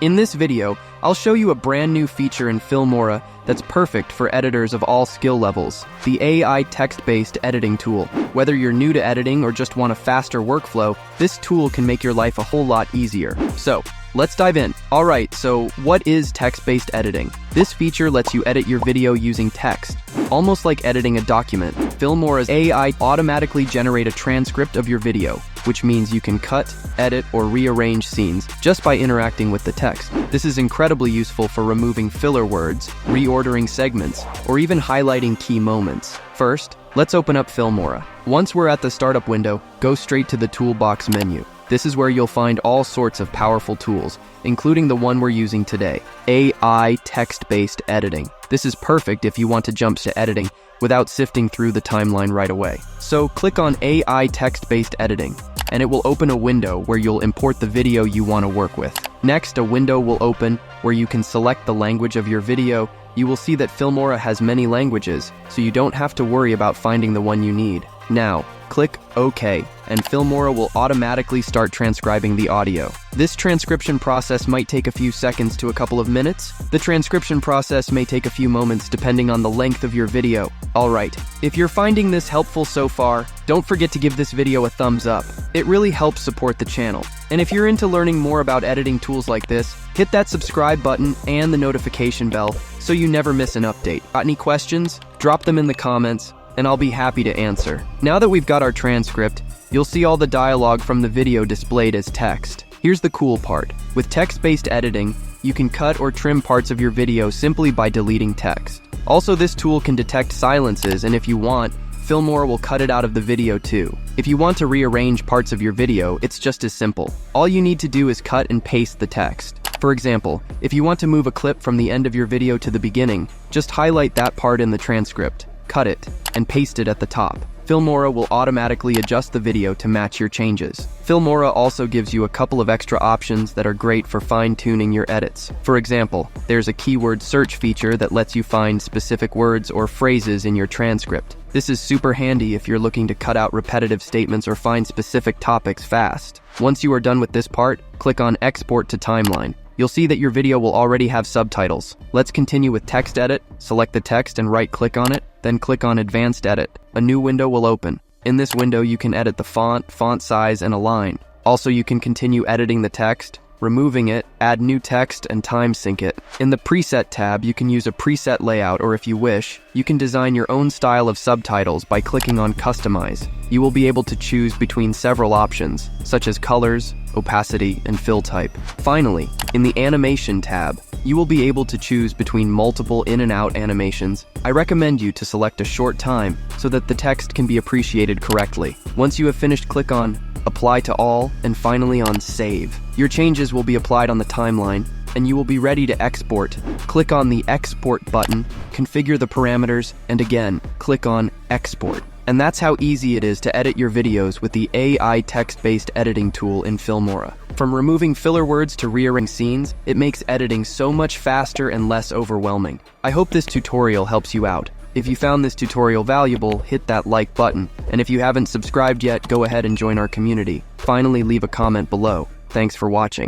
In this video, I'll show you a brand new feature in Filmora that's perfect for editors of all skill levels, the AI text-based editing tool. Whether you're new to editing or just want a faster workflow, this tool can make your life a whole lot easier. So, let's dive in. Alright, so what is text-based editing? This feature lets you edit your video using text, almost like editing a document. Filmora's AI automatically generate a transcript of your video, which means you can cut, edit, or rearrange scenes just by interacting with the text. This is incredibly useful for removing filler words, reordering segments, or even highlighting key moments. First, let's open up Filmora. Once we're at the startup window, go straight to the toolbox menu. This is where you'll find all sorts of powerful tools, including the one we're using today, AI text-based editing. This is perfect if you want to jump to editing without sifting through the timeline right away. So click on AI text-based editing, and it will open a window where you'll import the video you want to work with. Next, a window will open where you can select the language of your video. You will see that Filmora has many languages, so you don't have to worry about finding the one you need. Now, click OK, and Filmora will automatically start transcribing the audio. This transcription process might take a few seconds to a couple of minutes. The transcription process may take a few moments depending on the length of your video. Alright, if you're finding this helpful so far, don't forget to give this video a thumbs up. It really helps support the channel. And if you're into learning more about editing tools like this, hit that subscribe button and the notification bell so you never miss an update. Got any questions? Drop them in the comments, and I'll be happy to answer. Now that we've got our transcript, you'll see all the dialogue from the video displayed as text. Here's the cool part. With text-based editing, you can cut or trim parts of your video simply by deleting text. Also, this tool can detect silences, and if you want, Filmora will cut it out of the video too. If you want to rearrange parts of your video, it's just as simple. All you need to do is cut and paste the text. For example, if you want to move a clip from the end of your video to the beginning, just highlight that part in the transcript, cut it, and paste it at the top. Filmora will automatically adjust the video to match your changes. Filmora also gives you a couple of extra options that are great for fine-tuning your edits. For example, there's a keyword search feature that lets you find specific words or phrases in your transcript. This is super handy if you're looking to cut out repetitive statements or find specific topics fast. Once you are done with this part, click on Export to Timeline. You'll see that your video will already have subtitles. Let's continue with Text Edit. Select the text and right-click on it, then click on Advanced Edit. A new window will open. In this window, you can edit the font size, and align. Also, you can continue editing the text, removing it, add new text, and time sync it. In the Preset tab, you can use a preset layout, or if you wish, you can design your own style of subtitles by clicking on Customize. You will be able to choose between several options, such as colors, opacity, and fill type. Finally, in the Animation tab, you will be able to choose between multiple in and out animations. I recommend you to select a short time so that the text can be appreciated correctly. Once you have finished, click on Apply to All, and finally on Save. Your changes will be applied on the timeline, and you will be ready to export. Click on the Export button, configure the parameters, and again, click on Export. And that's how easy it is to edit your videos with the AI text-based editing tool in Filmora. From removing filler words to rearranging scenes, it makes editing so much faster and less overwhelming. I hope this tutorial helps you out. If you found this tutorial valuable, hit that like button. And if you haven't subscribed yet, go ahead and join our community. Finally, leave a comment below. Thanks for watching.